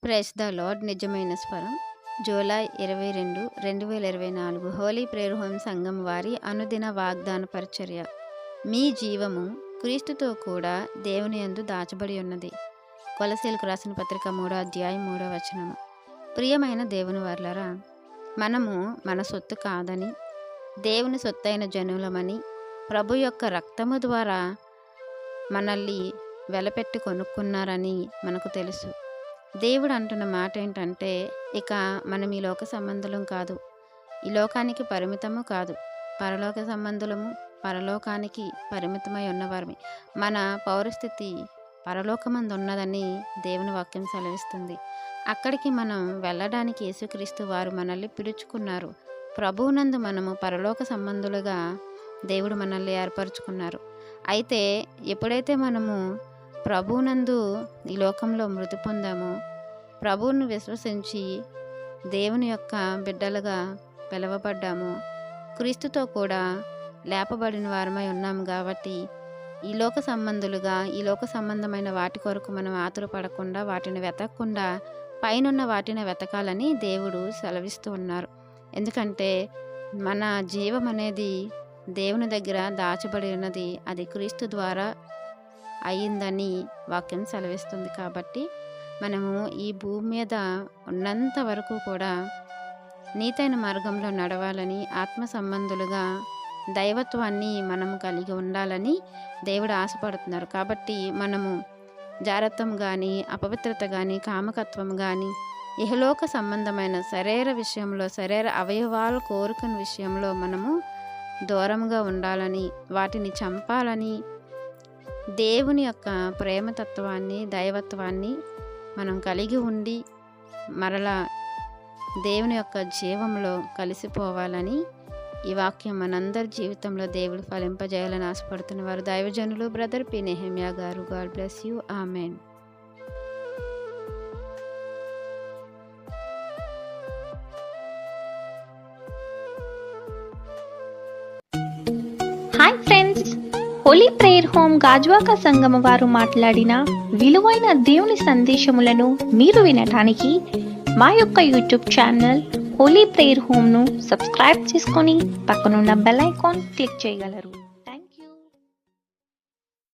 Praise the lord. నిజమైన స్వరం July 22, 2024 Holi prayer home సంఘం వారి అనుదిన వాగ్దాన పరిచర్య. మీ జీవము క్రీస్తుతో కూడా దేవుని యందు దాచబడి ఉన్నది. కొలసీలకు రాసిన పత్రిక 3వ అధ్యాయం 3వ వచనము. ప్రియమైన దేవుని వర్లరా, మనము మన సొత్తు కాదని, దేవుని సొత్తైన జనులమని, ప్రభు యొక్క రక్తము ద్వారా మనల్ని వెలపెట్టి కొనుక్కున్నారని మనకు తెలుసు. దేవుడు అంటున్న మాట ఏంటంటే, ఇక మనం ఈ లోక సంబంధులం కాదు, ఈ లోకానికి పరిమితము కాదు, పరలోక సంబంధులము, పరలోకానికి పరిమితమై ఉన్నవారమే. మన పౌరస్థితి పరలోకమందు ఉన్నదని దేవుని వాక్యం సెలవిస్తుంది. అక్కడికి మనం వెళ్ళడానికి యేసుక్రీస్తు వారు మనల్ని పిలుచుకున్నారు. ప్రభువునందు మనము పరలోక సంబంధులుగా దేవుడు మనల్ని ఏర్పరచుకున్నారు. అయితే ఎప్పుడైతే మనము ప్రభువునందు ఈ లోకంలో మృతి పొందామో, ప్రభువును విశ్వసించి దేవుని యొక్క బిడ్డలుగా పిలువబడ్డాము, క్రీస్తుతో కూడా లేపబడిన వారమై ఉన్నాము. కాబట్టి ఈ లోక సంబంధులుగా, ఈ లోక సంబంధమైన వాటి కొరకు మనం ఆతురపడకుండా, వాటిని వెతకకుండా పైనున్న వాటిని వెతకాలని దేవుడు సెలవిస్తూ ఉన్నారు. ఎందుకంటే మన జీవం అనేది దేవుని దగ్గర దాచబడి ఉన్నది. అది క్రీస్తు ద్వారా అయ్యిందని వాక్యం సెలవిస్తుంది. కాబట్టి మనము ఈ భూమి మీద ఉన్నంత వరకు కూడా నీతైన మార్గంలో నడవాలని, ఆత్మ సంబంధులుగా దైవత్వాన్ని మనము కలిగి ఉండాలని దేవుడు ఆశపడుతున్నారు. కాబట్టి మనము జారత్వం కానీ, అపవిత్రత కానీ, కామకత్వం కానీ, ఇహలోక సంబంధమైన శరీర విషయంలో, శరీర అవయవాల కోరికల విషయంలో మనము దూరంగా ఉండాలని, వాటిని చంపాలని, దేవుని యొక్క ప్రేమతత్వాన్ని, దైవత్వాన్ని మనం కలిగి ఉండి మరలా దేవుని యొక్క జీవంలో కలిసిపోవాలని ఈ వాక్యం మనందరి జీవితంలో దేవుడు ఫలింపజేయాలని ఆశపడుతున్న వారు దైవజనులు బ్రదర్ పి. నెహెమ్యా గారు. God bless you. Amen. Hi friends, holy prayer home Gajuwaka సంఘం వారు మాట్లాడిన విలువైన దేవుని సందేశములను మీరు వినటానికి మా యొక్క యూట్యూబ్ ఛానల్ హోలీ ప్రేయర్ హోమ్ను సబ్స్క్రైబ్ చేసుకొని పక్కనున్న బెల్ ఐకాన్ క్లిక్ చేయగలరు.